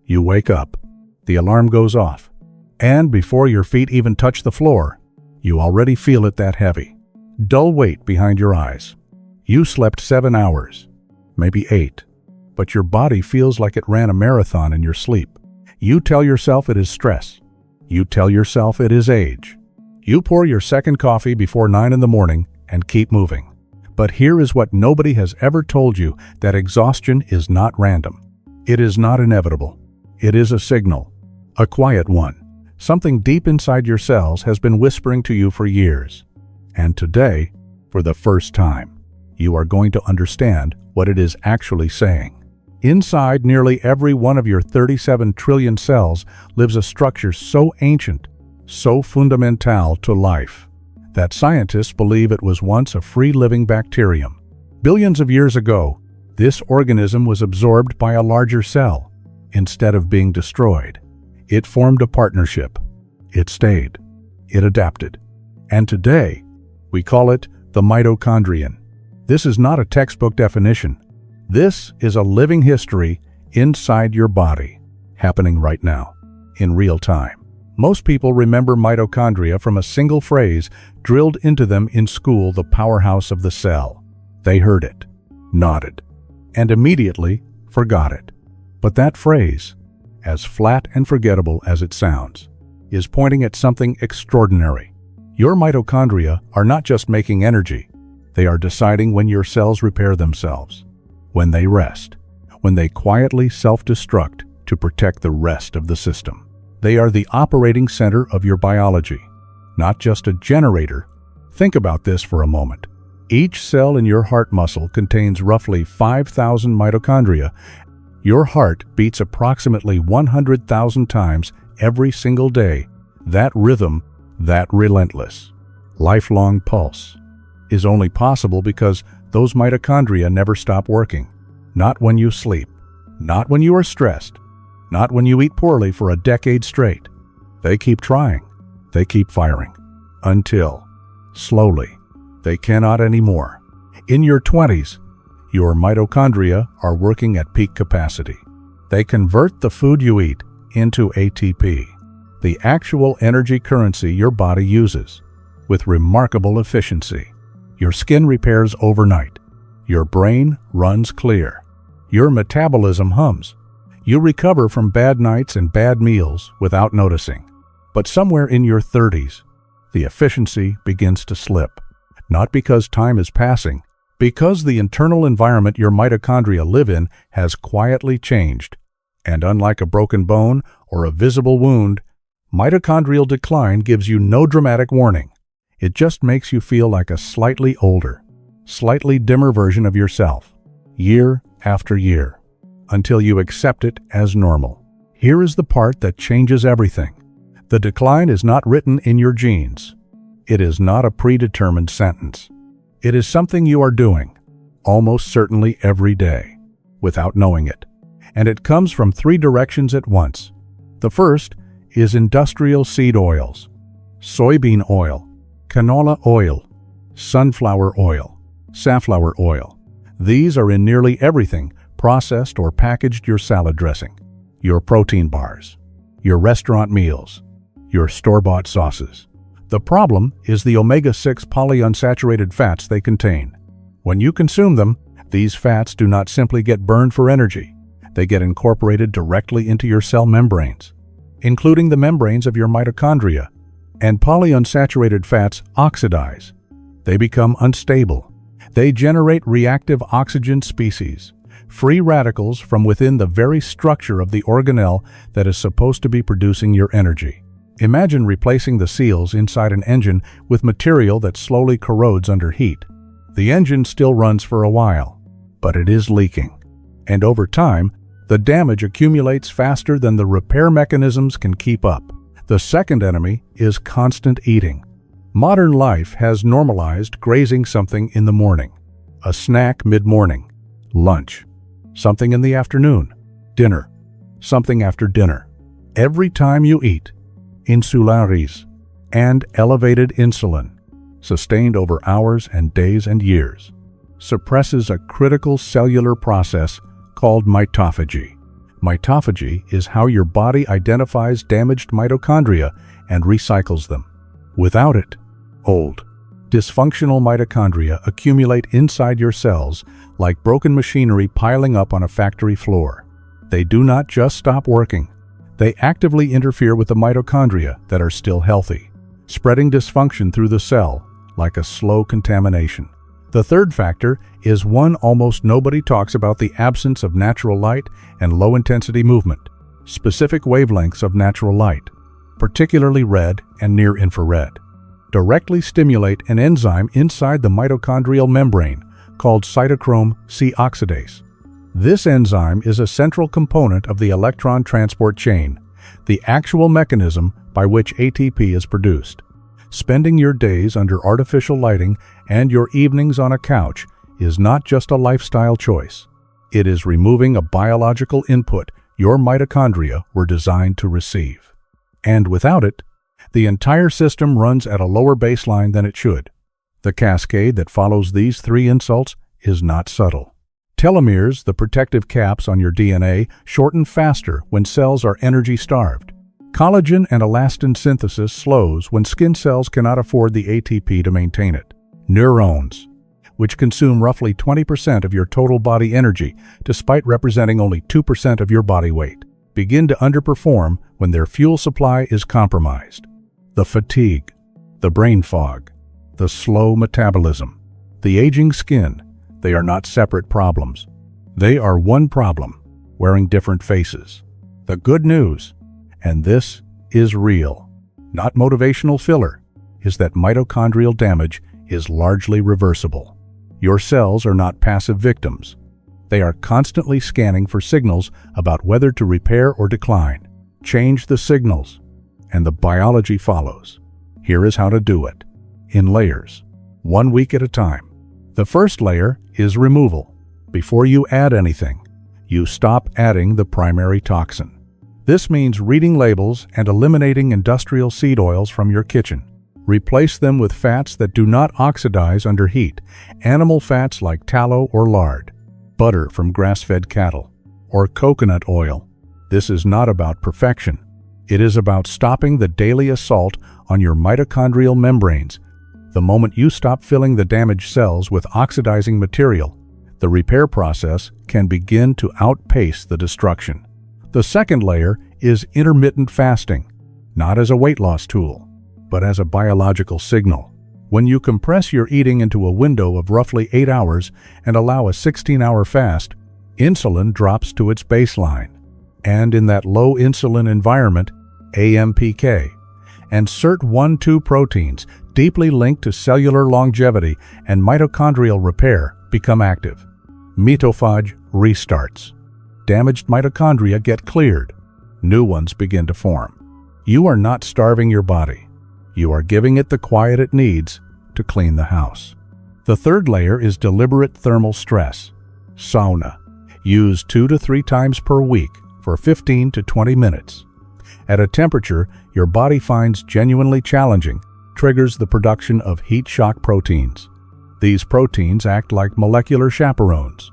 You wake up. The alarm goes off. And before your feet even touch the floor, you already feel it that heavy. Dull weight behind your eyes. You slept 7 hours, maybe 8, but your body feels like it ran a marathon in your sleep. You tell yourself it is stress. You tell yourself it is age. You pour your second coffee before 9 in the morning and keep moving. But here is what nobody has ever told you, that exhaustion is not random. It is not inevitable. It is a signal, a quiet one. Something deep inside your cells has been whispering to you for years. And today, for the first time, you are going to understand what it is actually saying. Inside nearly every one of your 37 trillion cells lives a structure so ancient, so fundamental to life, that scientists believe it was once a free-living bacterium. Billions of years ago, this organism was absorbed by a larger cell. Instead of being destroyed, it formed a partnership. It stayed. It adapted. And today, we call it the mitochondrion. This is not a textbook definition. This is a living history inside your body, happening right now, in real time. Most people remember mitochondria from a single phrase drilled into them in school, the powerhouse of the cell. They heard it, nodded, and immediately forgot it. But that phrase, as flat and forgettable as it sounds, is pointing at something extraordinary. Your mitochondria are not just making energy. They are deciding when your cells repair themselves, when they rest, when they quietly self-destruct to protect the rest of the system. They are the operating center of your biology, not just a generator. Think about this for a moment. Each cell in your heart muscle contains roughly 5,000 mitochondria. Your heart beats approximately 100,000 times every single day. That rhythm, that relentless, lifelong pulse, is only possible because those mitochondria never stop working. Not when you sleep, not when you are stressed, not when you eat poorly for a decade straight. They keep trying, they keep firing, until, slowly, they cannot anymore. In your 20s, your mitochondria are working at peak capacity. They convert the food you eat into ATP, the actual energy currency your body uses, with remarkable efficiency. Your skin repairs overnight. Your brain runs clear. Your metabolism hums. You recover from bad nights and bad meals without noticing. But somewhere in your 30s, the efficiency begins to slip. Not because time is passing, because the internal environment your mitochondria live in has quietly changed. And unlike a broken bone or a visible wound, mitochondrial decline gives you no dramatic warning. It just makes you feel like a slightly older, slightly dimmer version of yourself, year after year, until you accept it as normal. Here is the part that changes everything. The decline is not written in your genes. It is not a predetermined sentence. It is something you are doing, almost certainly every day, without knowing it. And it comes from 3 directions at once. The first is industrial seed oils, soybean oil, canola oil, sunflower oil, safflower oil. These are in nearly everything processed or packaged: your salad dressing, your protein bars, your restaurant meals, your store-bought sauces. The problem is the omega-6 polyunsaturated fats they contain. When you consume them, these fats do not simply get burned for energy. They get incorporated directly into your cell membranes, including the membranes of your mitochondria. And polyunsaturated fats oxidize. They become unstable. They generate reactive oxygen species, free radicals from within the very structure of the organelle that is supposed to be producing your energy. Imagine replacing the seals inside an engine with material that slowly corrodes under heat. The engine still runs for a while, but it is leaking. And over time, the damage accumulates faster than the repair mechanisms can keep up. The second enemy is constant eating. Modern life has normalized grazing something in the morning, a snack mid-morning, lunch, something in the afternoon, dinner, something after dinner. Every time you eat, insularis and elevated insulin, sustained over hours and days and years, suppresses a critical cellular process called mitophagy. Mitophagy is how your body identifies damaged mitochondria and recycles them. Without it, old, dysfunctional mitochondria accumulate inside your cells like broken machinery piling up on a factory floor. They do not just stop working. They actively interfere with the mitochondria that are still healthy, spreading dysfunction through the cell like a slow contamination. The third factor is one almost nobody talks about: the absence of natural light and low-intensity movement. Specific wavelengths of natural light, particularly red and near-infrared, directly stimulate an enzyme inside the mitochondrial membrane called cytochrome C oxidase. This enzyme is a central component of the electron transport chain, the actual mechanism by which ATP is produced. Spending your days under artificial lighting and your evenings on a couch is not just a lifestyle choice. It is removing a biological input your mitochondria were designed to receive. And without it, the entire system runs at a lower baseline than it should. The cascade that follows these three insults is not subtle. Telomeres, the protective caps on your DNA, shorten faster when cells are energy-starved. Collagen and elastin synthesis slows when skin cells cannot afford the ATP to maintain it. Neurons, which consume roughly 20% of your total body energy despite representing only 2% of your body weight, begin to underperform when their fuel supply is compromised. The fatigue, the brain fog, the slow metabolism, the aging skin, they are not separate problems. They are one problem, wearing different faces. The good news, and this is real, not motivational filler, is that mitochondrial damage is largely reversible. Your cells are not passive victims. They are constantly scanning for signals about whether to repair or decline. Change the signals, and the biology follows. Here is how to do it. In layers, 1 week at a time. The first layer is removal. Before you add anything, you stop adding the primary toxin. This means reading labels and eliminating industrial seed oils from your kitchen. Replace them with fats that do not oxidize under heat, animal fats like tallow or lard, butter from grass-fed cattle, or coconut oil. This is not about perfection. It is about stopping the daily assault on your mitochondrial membranes. The moment you stop filling the damaged cells with oxidizing material, the repair process can begin to outpace the destruction. The second layer is intermittent fasting, not as a weight loss tool, but as a biological signal. When you compress your eating into a window of roughly 8 hours and allow a 16-hour fast, insulin drops to its baseline. And in that low insulin environment, AMPK and SIRT1-2 proteins, deeply linked to cellular longevity and mitochondrial repair, become active. Mitophage restarts. Damaged mitochondria get cleared. New ones begin to form. You are not starving your body. You are giving it the quiet it needs to clean the house. The third layer is deliberate thermal stress. Sauna. Use 2 to 3 times per week for 15 to 20 minutes. At a temperature your body finds genuinely challenging, triggers the production of heat shock proteins. These proteins act like molecular chaperones,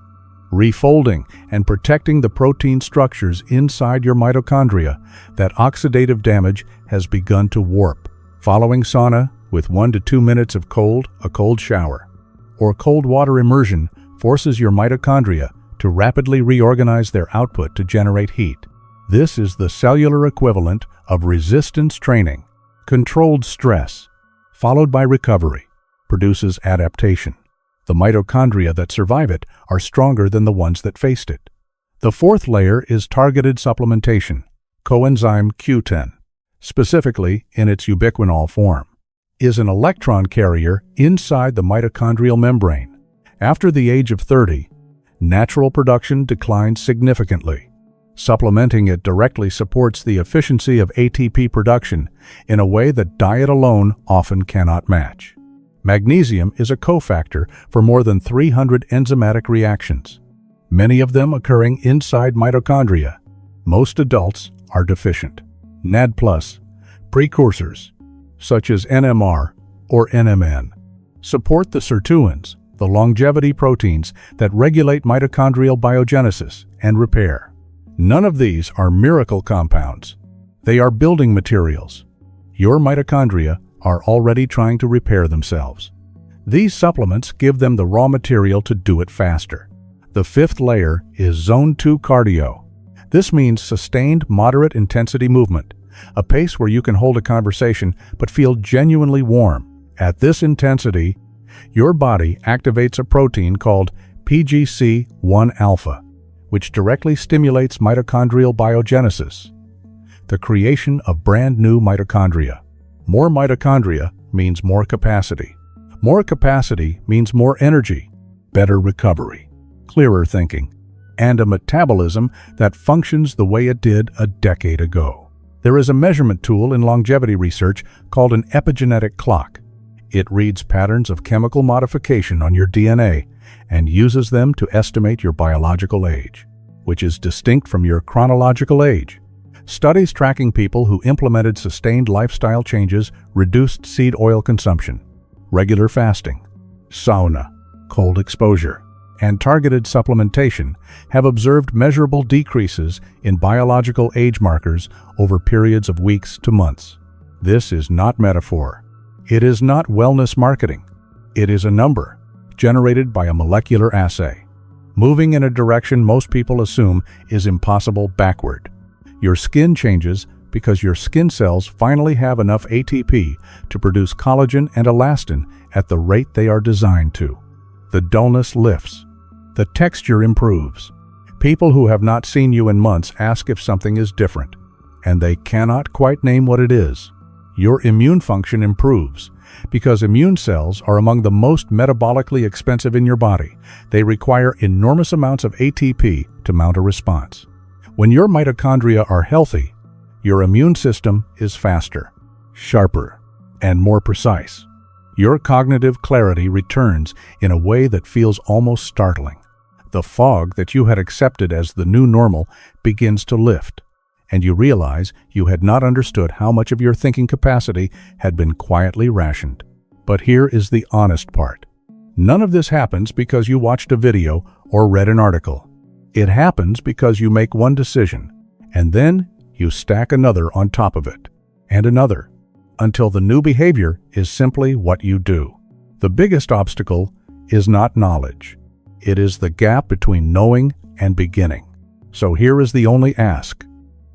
refolding and protecting the protein structures inside your mitochondria that oxidative damage has begun to warp. Following sauna, with 1 to 2 minutes of a cold shower, or cold water immersion forces your mitochondria to rapidly reorganize their output to generate heat. This is the cellular equivalent of resistance training. Controlled stress, followed by recovery, produces adaptation. The mitochondria that survive it are stronger than the ones that faced it. The fourth layer is targeted supplementation, coenzyme Q10, specifically in its ubiquinol form, is an electron carrier inside the mitochondrial membrane. After the age of 30, natural production declines significantly. Supplementing it directly supports the efficiency of ATP production in a way that diet alone often cannot match. Magnesium is a cofactor for more than 300 enzymatic reactions, many of them occurring inside mitochondria. Most adults are deficient. NAD+, precursors, such as NMR or NMN, support the sirtuins, the longevity proteins that regulate mitochondrial biogenesis and repair. None of these are miracle compounds. They are building materials. Your mitochondria are already trying to repair themselves. These supplements give them the raw material to do it faster. The fifth layer is Zone 2 cardio. This means sustained moderate intensity movement, a pace where you can hold a conversation but feel genuinely warm. At this intensity, your body activates a protein called PGC1-alpha, which directly stimulates mitochondrial biogenesis, the creation of brand new mitochondria. More mitochondria means more capacity. More capacity means more energy, better recovery, clearer thinking, and a metabolism that functions the way it did a decade ago. There is a measurement tool in longevity research called an epigenetic clock. It reads patterns of chemical modification on your DNA and uses them to estimate your biological age, which is distinct from your chronological age. Studies tracking people who implemented sustained lifestyle changes reduced seed oil consumption, regular fasting, sauna, cold exposure, and targeted supplementation have observed measurable decreases in biological age markers over periods of weeks to months. This is not metaphor. It is not wellness marketing. It is a number generated by a molecular assay, moving in a direction most people assume is impossible backward. Your skin changes because your skin cells finally have enough ATP to produce collagen and elastin at the rate they are designed to. The dullness lifts. The texture improves. People who have not seen you in months ask if something is different, and they cannot quite name what it is. Your immune function improves because immune cells are among the most metabolically expensive in your body. They require enormous amounts of ATP to mount a response. When your mitochondria are healthy, your immune system is faster, sharper, and more precise. Your cognitive clarity returns in a way that feels almost startling. The fog that you had accepted as the new normal begins to lift, and you realize you had not understood how much of your thinking capacity had been quietly rationed. But here is the honest part. None of this happens because you watched a video or read an article. It happens because you make one decision, and then you stack another on top of it, and another, until the new behavior is simply what you do. The biggest obstacle is not knowledge. It is the gap between knowing and beginning. So here is the only ask,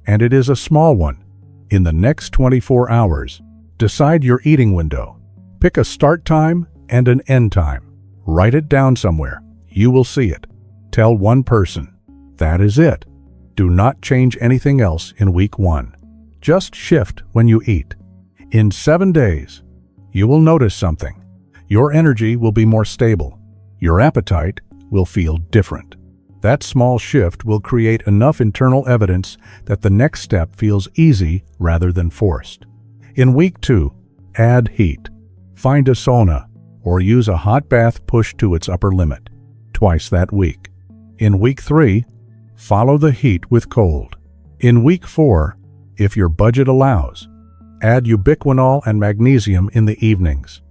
and it is a small one. In the next 24 hours, decide your eating window. Pick a start time and an end time. Write it down somewhere. You will see it. Tell one person. That is it. Do not change anything else in week 1. Just shift when you eat. In 7 days, you will notice something. Your energy will be more stable. Your appetite will feel different. That small shift will create enough internal evidence that the next step feels easy rather than forced. In week 2, add heat. Find a sauna or use a hot bath pushed to its upper limit, twice that week. In week 3, follow the heat with cold. In week 4, if your budget allows, add ubiquinol and magnesium in the evenings.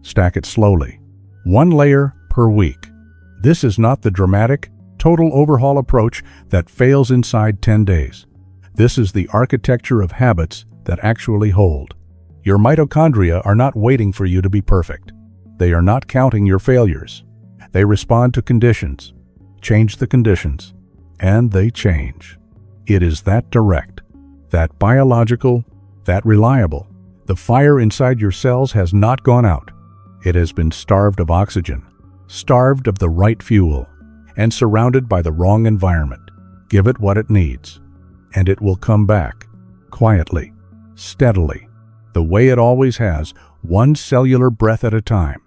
Stack it slowly, 1 layer per week. This is not the dramatic, total overhaul approach that fails inside 10 days. This is the architecture of habits that actually hold. Your mitochondria are not waiting for you to be perfect. They are not counting your failures. They respond to conditions, change the conditions, and they change. It is that direct, that biological, that reliable. The fire inside your cells has not gone out. It has been starved of oxygen, starved of the right fuel, and surrounded by the wrong environment. Give it what it needs, and it will come back, quietly, steadily, the way it always has, one cellular breath at a time.